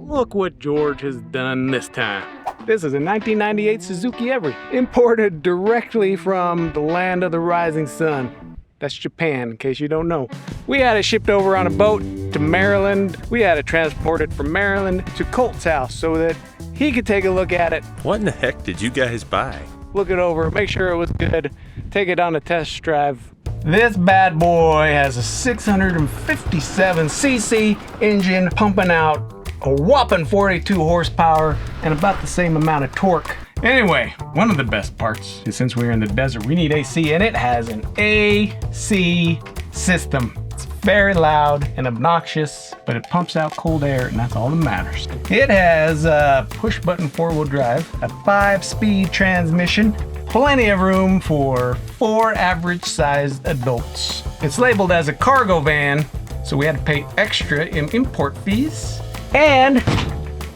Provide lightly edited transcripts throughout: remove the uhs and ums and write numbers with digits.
look what George has done this time. This is a 1998 Suzuki Every, imported directly from the land of the rising sun. That's Japan, in case you don't know. We had it shipped over on a boat to Maryland. We had it transported from Maryland to Colt's house so that he could take a look at it. What in the heck did you guys buy? Look it over, make sure it was good, take it on a test drive. This bad boy has a 657cc engine pumping out a whopping 42 horsepower and about the same amount of torque. Anyway, one of the best parts is since we're in the desert, we need AC, and it has an AC system. It's very loud and obnoxious, but it pumps out cold air, and that's all that matters. It has a push-button four-wheel drive, a 5-speed transmission, plenty of room for 4 average-sized adults. It's labeled as a cargo van, so we had to pay extra in import fees. And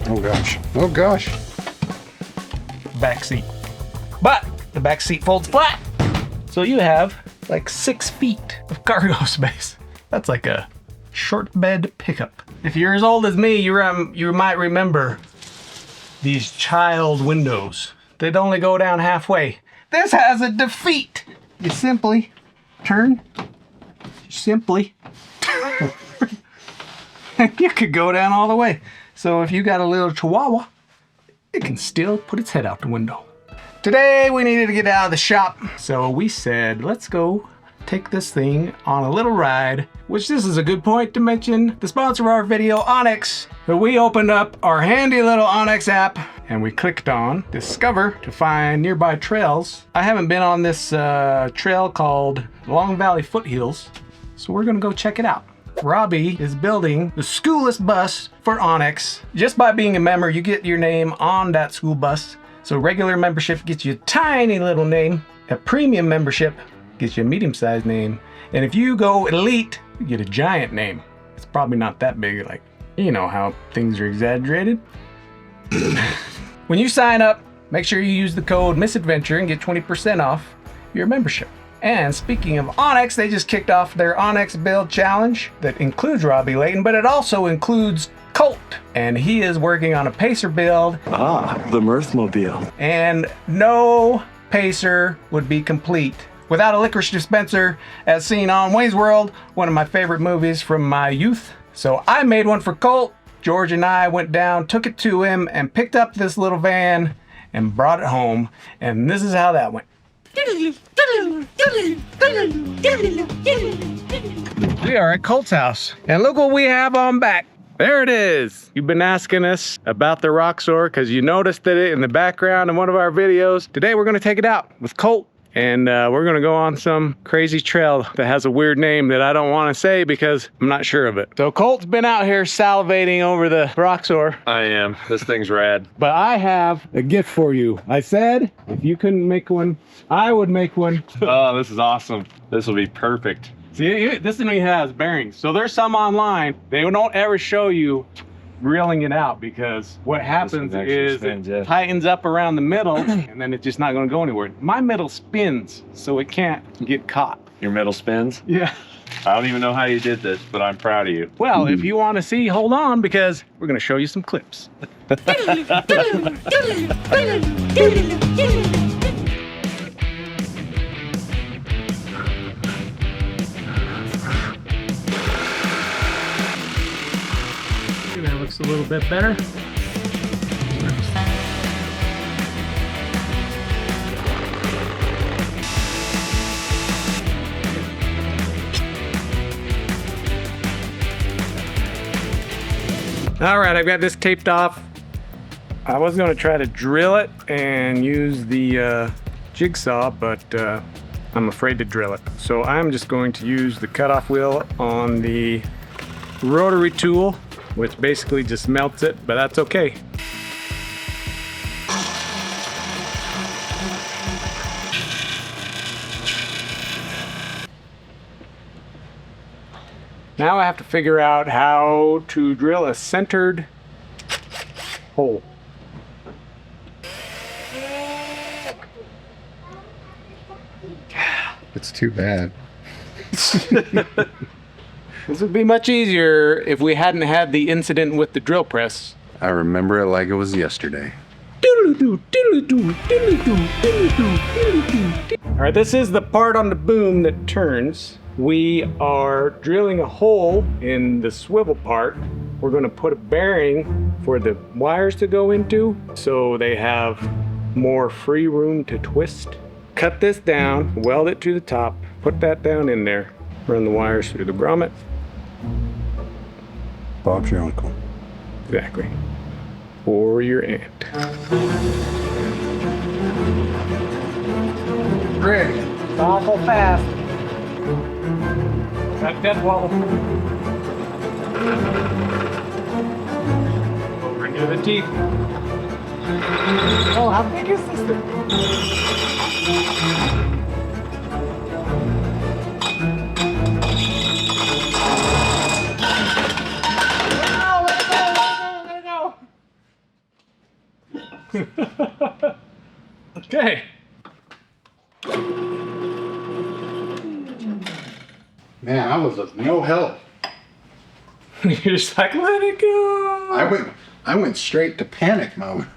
oh gosh, back seat. But the back seat folds flat, so you have like 6 feet of cargo space. That's like a short bed pickup. If you're as old as me, you might remember these child windows. They'd only go down halfway. This has a defeat. You simply turn, you could go down all the way. So if you got a little chihuahua, it can still put its head out the window. Today we needed to get out of the shop, so we said, let's go take this thing on a little ride, which this is a good point to mention the sponsor of our video, onX. So we opened up our handy little onX app and we clicked on Discover to find nearby trails. I haven't been on this trail called Long Valley Foothills, so we're gonna go check it out. Robbie is building the schoolless bus for onX. Just by being a member, you get your name on that school bus. So regular membership gets you a tiny little name. A premium membership gets you a medium-sized name. And if you go elite, you get a giant name. It's probably not that big, like, you know how things are exaggerated. When you sign up, make sure you use the code MISADVENTURE and get 20% off your membership. And speaking of onX, they just kicked off their onX Build Challenge that includes Robbie Layton, but it also includes Colt. And he is working on a Pacer build. Ah, the Mirthmobile. And no Pacer would be complete without a licorice dispenser, as seen on Wayne's World, one of my favorite movies from my youth. So I made one for Colt. George and I went down, took it to him, and picked up this little van and brought it home. And this is how that went. We are at Colt's house, and look what we have on back. There it is. You've been asking us about the Roxor because you noticed it in the background in one of our videos. Today we're gonna take it out with Colt, and we're gonna go on some crazy trail that has a weird name that I don't wanna say because I'm not sure of it. So Colt's been out here salivating over the Roxor. I am. This thing's rad. But I have a gift for you. I said, if you couldn't make one, I would make one. Oh, this is awesome. This will be perfect. See, this thing has bearings. So there's some online. They don't ever show you reeling it out because what happens is it tightens up around the middle and then it's just not going to go anywhere. My middle spins, so it can't get caught. Your middle spins? Yeah. I don't even know how you did this, but I'm proud of you. Well, if you want to see, hold on, because we're going to show you some clips. That looks a little bit better. All right, I've got this taped off. I was going to try to drill it and use the jigsaw, but I'm afraid to drill it. So I'm just going to use the cutoff wheel on the rotary tool, which basically just melts it, but that's okay. Now I have to figure out how to drill a centered hole. It's too bad. This would be much easier if we hadn't had the incident with the drill press. I remember it like it was yesterday. All right, this is the part on the boom that turns. We are drilling a hole in the swivel part. We're gonna put a bearing for the wires to go into so they have more free room to twist. Cut this down, weld it to the top, put that down in there, run the wires through the grommet. Bob's your uncle. Exactly. Or your aunt. Greg, it's awful fast. That dead wall. Over into the teeth. Oh, how big is this thing? Okay. Man, I was of no help. You're just like, let it go. I went straight to panic mode.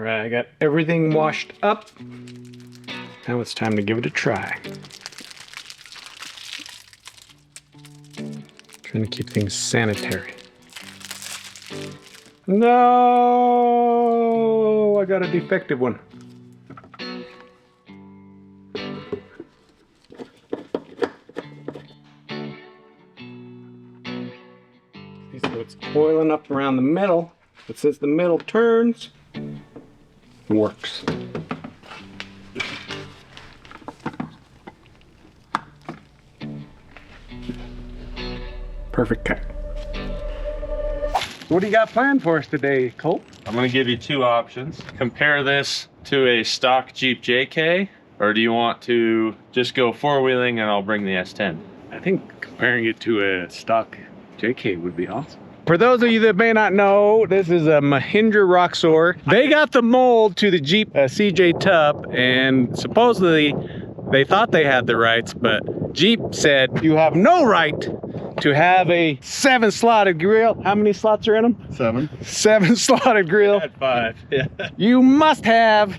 I got everything washed up. Now it's time to give it a try. Trying to keep things sanitary. No, I got a defective one. See, so it's coiling up around the middle, but since the middle turns, works. Perfect cut. What do you got planned for us today, Colt? I'm gonna give you two options. Compare this to a stock Jeep JK, or do you want to just go four-wheeling and I'll bring the S10? I think comparing it to a stock JK would be awesome. For those of you that may not know, this is a Mahindra Roxor. They got the mold to the Jeep CJ Tub, and supposedly they thought they had the rights, but Jeep said you have no right to have a 7-slotted grill. How many slots are in them? 7. 7-slotted grill. At 5, yeah. You must have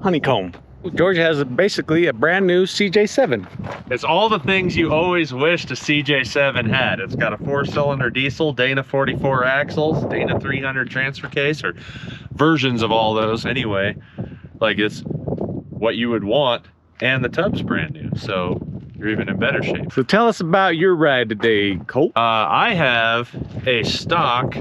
honeycomb. Georgia has basically a brand new CJ7. It's all the things you always wished a CJ7 had. It's got a 4-cylinder diesel, Dana 44 axles, Dana 300 transfer case, or versions of all those anyway. Like, it's what you would want, and the tub's brand new, so you're even in better shape. So tell us about your ride today, Colt. I have a stock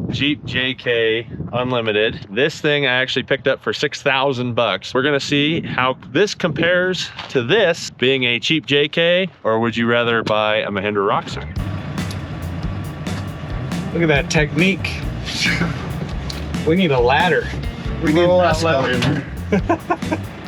Jeep JK Unlimited. This thing I actually picked up for $6,000. We're gonna see how this compares to this being a cheap JK, or would you rather buy a Mahindra Roxor? Look at that technique. We need a ladder. We need that ladder.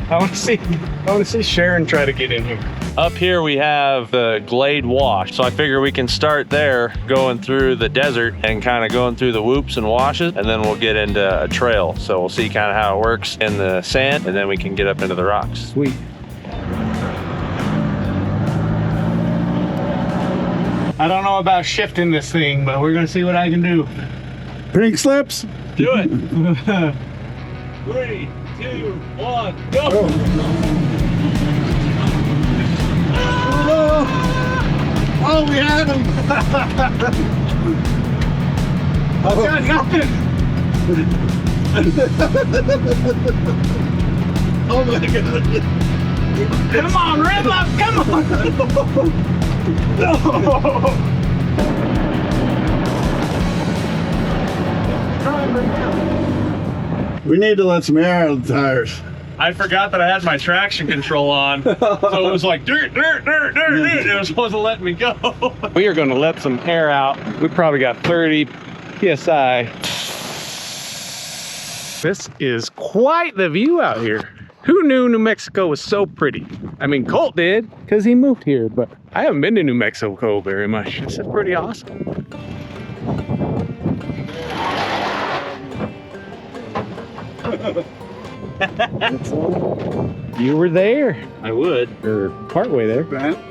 I want to see Sharon try to get in here. Up here we have the Glade Wash. So I figure we can start there going through the desert and kind of going through the whoops and washes, and then we'll get into a trail. So we'll see kind of how it works in the sand, and then we can get up into the rocks. Sweet. I don't know about shifting this thing, but we're gonna see what I can do. Pink slips. Do it. 3, 2, 1, go. Oh, we had him. I got nothing. Oh my God. Come on, rev up, come on. We need to let some air out of the tires. I forgot that I had my traction control on, so it was like dirt, dirt, dirt, dirt, dirt. It wasn't letting me go. We are going to let some air out. We probably got 30 PSI. This is quite the view out here. Who knew New Mexico was so pretty? I mean, Colt did, because he moved here, but I haven't been to New Mexico very much. This is pretty awesome. You were there, I would, or partway there.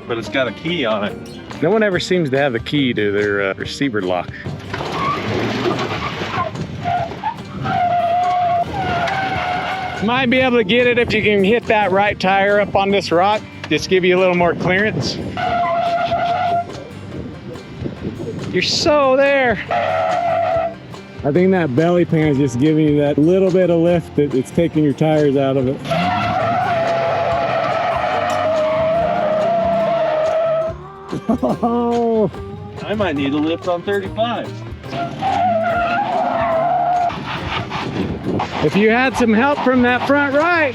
but it's got a key on it. No one ever seems to have a key to their receiver lock. Might be able to get it if you can hit that right tire up on this rock. Just give you a little more clearance. You're so there. I think that belly pan is just giving you that little bit of lift that it's taking your tires out of it. Oh. I might need a lift on 35. If you had some help from that front right.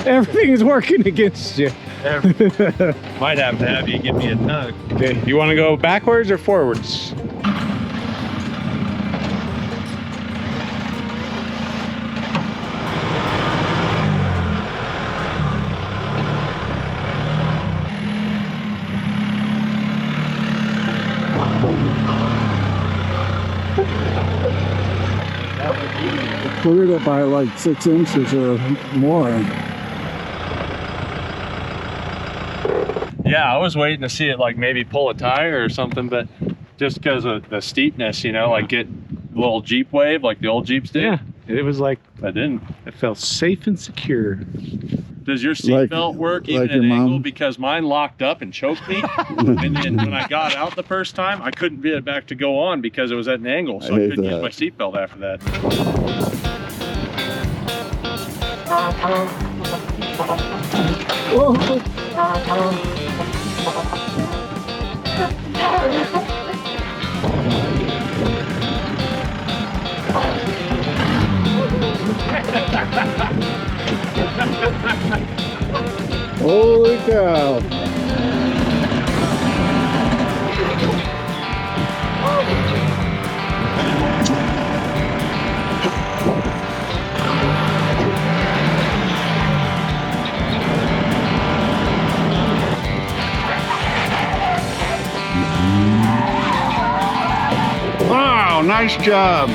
Everything's working against you. Might have to have you give me a tug. Okay, you want to go backwards or forwards? Cleared it by like 6 inches or more. Yeah, I was waiting to see it like maybe pull a tire or something, but just because of the steepness, you know, like get a little Jeep wave like the old Jeeps did. Yeah, it was like, I didn't. it felt safe and secure. Does your Like- seatbelt work even like at your an angle? mom? Because mine locked up and choked me. And then when I got out the first time, I couldn't get it back to go on because it was at an angle. So I I hate couldn't use that. my seatbelt after that. Holy cow. Wow, nice job.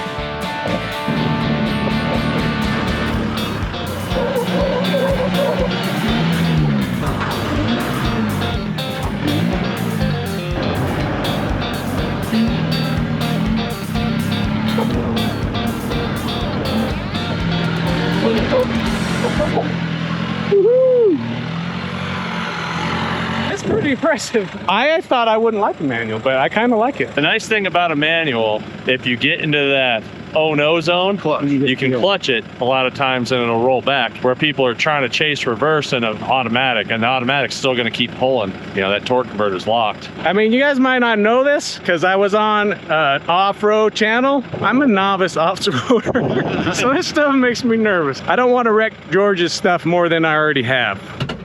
It's pretty impressive. I thought I wouldn't like the manual, but I kind of like it. The nice thing about a manual, if you get into that oh no zone, you can clutch it a lot of times and it'll roll back, where people are trying to chase reverse in an automatic, and the automatic's still going to keep pulling. You know, that torque converter's locked. I mean, you guys might not know this because I was on an off-road channel. I'm a novice off-roader, so this stuff makes me nervous. I don't want to wreck George's stuff more than I already have.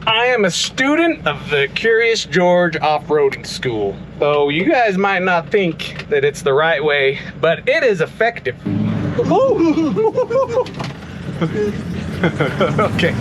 I am a student of the Curious George Off-Roading School. So you guys might not think that it's the right way, but it is effective. Okay.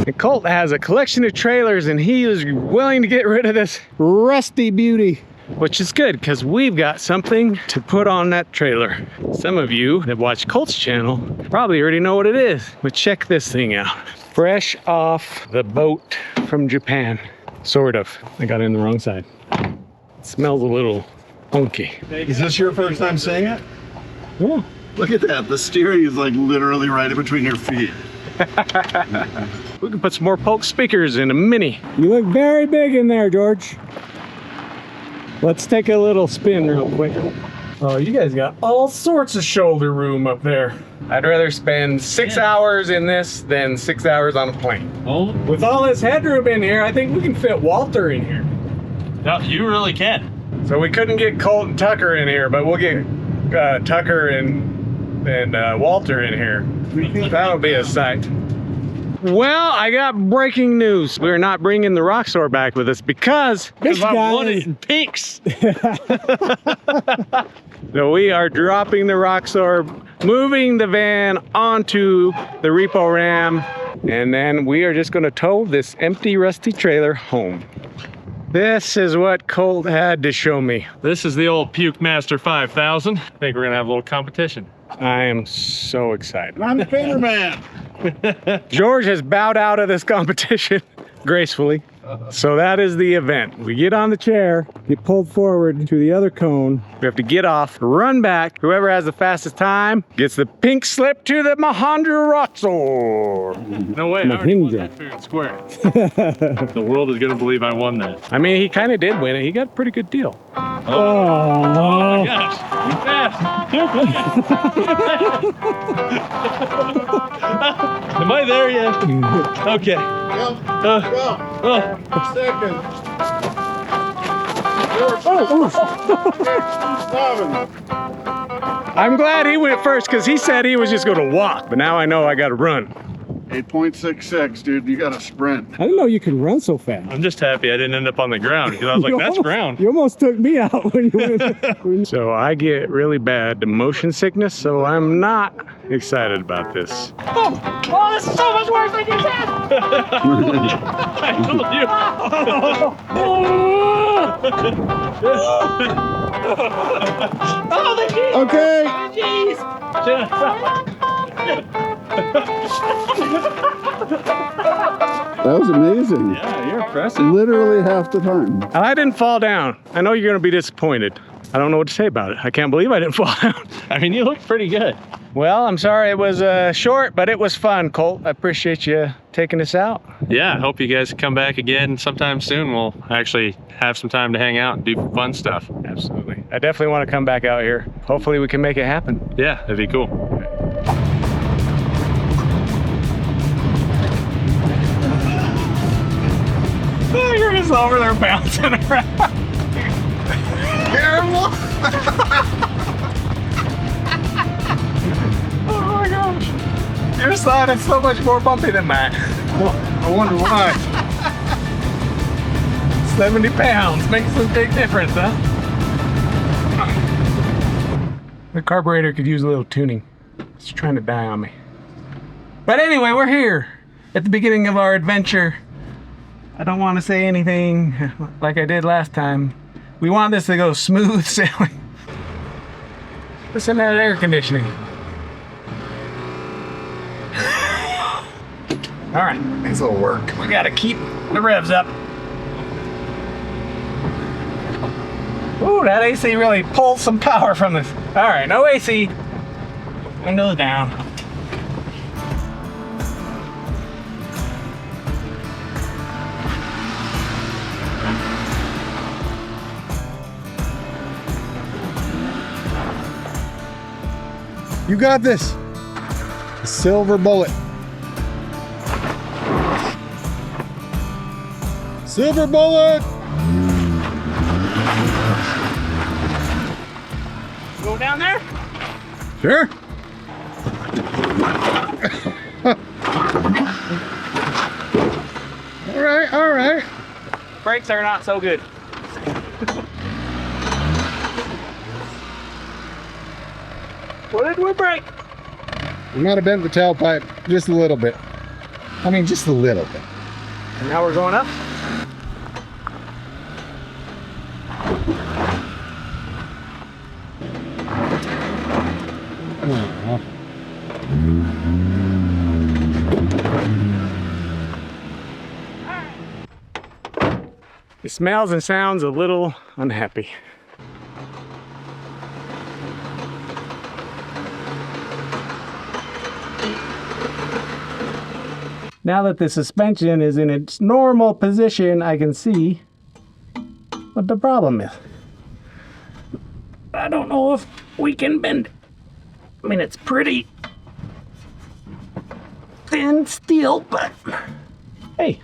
And Colt has a collection of trailers and he is willing to get rid of this rusty beauty, which is good because we've got something to put on that trailer. Some of you that watch Colt's channel probably already know what it is, but check this thing out. Fresh off the boat from Japan. Sort of. I got it in the wrong side. smells a little funky. Is this your first time seeing it? Yeah. Look at that. The steering is like literally right in between your feet. We can put some more Polk speakers in a Mini. You look very big in there, George. Let's take a little spin real quick. Oh, you guys got all sorts of shoulder room up there. I'd rather spend 6 hours in this than 6 hours on a plane. Oh, With all this headroom in here, I think we can fit Walter in here. no, you really can. So we couldn't get Colt and Tucker in here, but we'll get Tucker and Walter in here. That'll be a sight. Well, I got breaking news. We're not bringing the Roxor back with us because I want it in pinks. so we are dropping the Roxor, moving the van onto the repo ram, and then we are just going to tow this empty, rusty trailer home. This is what Colt had to show me. This is the old Puke Master 5000. I think we're gonna have a little competition. I am so excited. I'm the painter man. George has bowed out of this competition gracefully. So that is the event. We get on the chair, get pulled forward to the other cone. We have to get off, run back. Whoever has the fastest time gets the pink slip to the Mahindra Roxor. No way, I already won Mahindra. that fair and square. The world is gonna believe I won that. I mean, he kind of did win it. He got a pretty good deal. Oh, Gosh, too fast. Am I there yet? Okay. Second. I'm glad he went first because he said he was just going to walk. But now I know I got to run. 8.66, dude. You got to sprint. I didn't know you could run so fast. I'm just happy I didn't end up on the ground because I was like, You that's almost- ground. You almost took me out when you went. So I get really bad motion sickness, so I'm not excited about this. Oh, this is so much worse than you said. I told you. Okay. That was amazing. Yeah, you're impressive. Literally half the time. I didn't fall down. I know you're going to be disappointed. I don't know what to say about it. I can't believe I didn't fall down. I mean, you look pretty good. Well, I'm sorry it was short, but it was fun, Colt. I appreciate you taking us out. Yeah, I hope you guys come back again sometime soon. We'll actually have some time to hang out and do fun stuff. Absolutely. I definitely want to come back out here. Hopefully we can make it happen. Yeah, that'd be cool. Oh, you're just over there bouncing around. Careful. Oh my gosh. Your side is so much more bumpy than mine. I wonder why. 70 pounds makes a big difference, huh? The carburetor could use a little tuning. It's trying to die on me. But anyway, we're here at the beginning of our adventure. I don't want to say anything like I did last time. We want this to go smooth sailing. Listen to that air conditioning. All right, This will work. we gotta keep the revs up. Ooh, that AC really pulls some power from this. All right, no AC. Windows down. You got this. Silver bullet. Silver bullet. Go down there. Sure. All right, all right. Brakes are not so good. What did we break? We might have bent the tailpipe just a little bit. I mean, just a little bit. And now we're going up. It smells and sounds a little unhappy. Now that the suspension is in its normal position, I can see what the problem is. I don't know if we can bend it. I mean, it's pretty thin steel, but hey,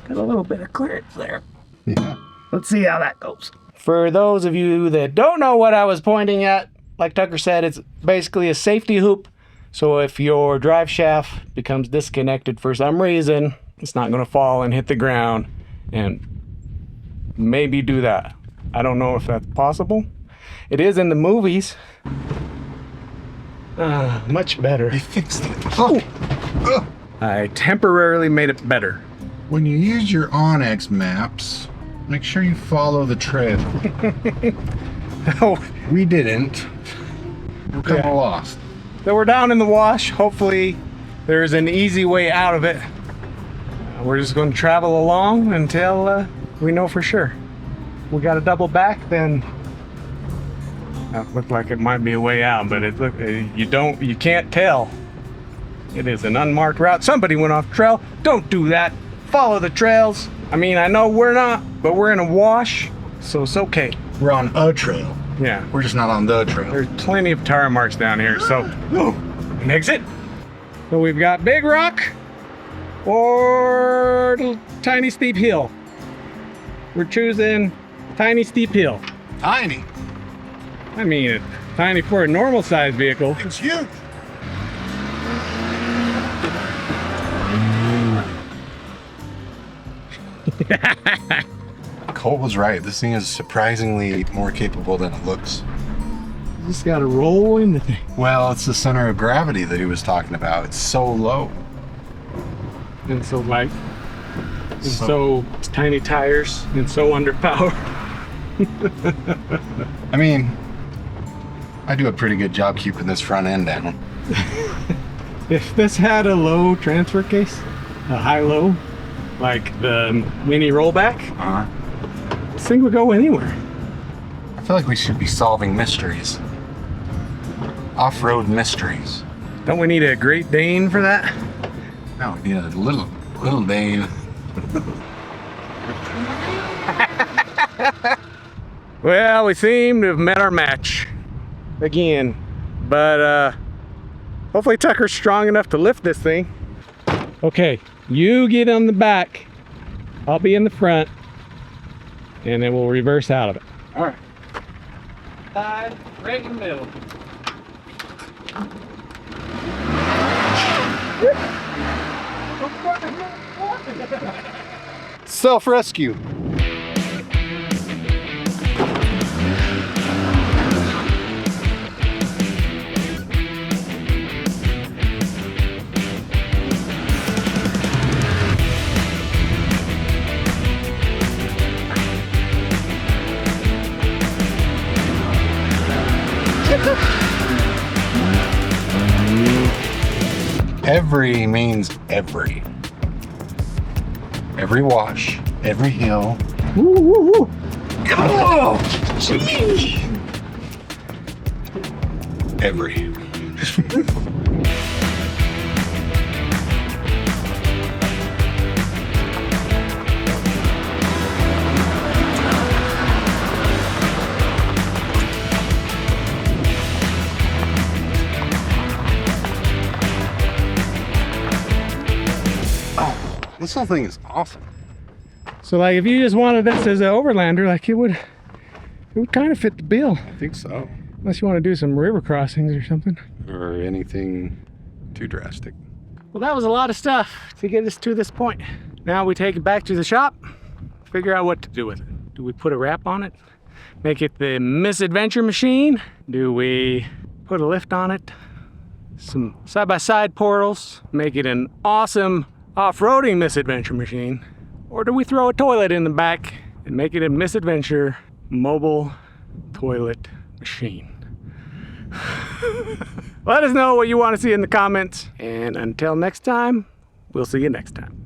got a little bit of clearance there. Yeah. Let's see how that goes. For those of you that don't know what I was pointing at, like Tucker said, it's basically a safety hoop. So if your drive shaft becomes disconnected for some reason, it's not going to fall and hit the ground and maybe do that. I don't know if that's possible. It is in the movies. Much better. They fixed it. Oh. Ugh. I temporarily made it better. When you use your Onyx maps, make sure you follow the trail. Oh, We didn't. We're kind of lost. so we're down in the wash. Hopefully there's an easy way out of it. We're just going to travel along until we know for sure. We got to double back, then that looked like it might be a way out, but you can't tell. It is an unmarked route. Somebody went off trail. Don't do that. Follow the trails. I mean, I know we're not, but we're in a wash, so it's okay. We're on a trail. Yeah. We're just not on the trail. There's plenty of tire marks down here, so an exit. So we've got Big Rock or Tiny Steep Hill. We're choosing Tiny Steep Hill. Tiny. I mean, it's tiny for a normal sized vehicle. It's huge. Cole was right. This thing is surprisingly more capable than it looks. You just gotta roll in the thing. Well, it's the center of gravity that he was talking about. It's so low. And so light. And so tiny tires and so underpowered. I mean, I do a pretty good job keeping this front end down. If this had a low transfer case, a high-low, like the mini rollback, this thing would go anywhere. I feel like we should be solving mysteries. Off-road mysteries. Don't we need a Great Dane for that? No, we need a little Dane. Well, we seem to have met our match again, but hopefully Tucker's strong enough to lift this thing. Okay, you get on the back, I'll be in the front, and then we'll reverse out of it. All right. Side, right in the middle. Self-rescue. Every means every. Every wash, every hill. Woo, woo, woo. Oh, gee. Every. This whole thing is awesome. So like if you just wanted this as an overlander, like it would kind of fit the bill. I think so. Unless you want to do some river crossings or something. Or anything too drastic. Well, that was a lot of stuff to get us to this point. Now we take it back to the shop, figure out what to do with it. Do we put a wrap on it? Make it the Misadventure machine? Do we put a lift on it? Some side-by-side portals? Make it an awesome off-roading Misadventure machine? Or do we throw a toilet in the back and make it a Misadventure mobile toilet machine? Let us know what you want to see in the comments. And until next time, we'll see you next time.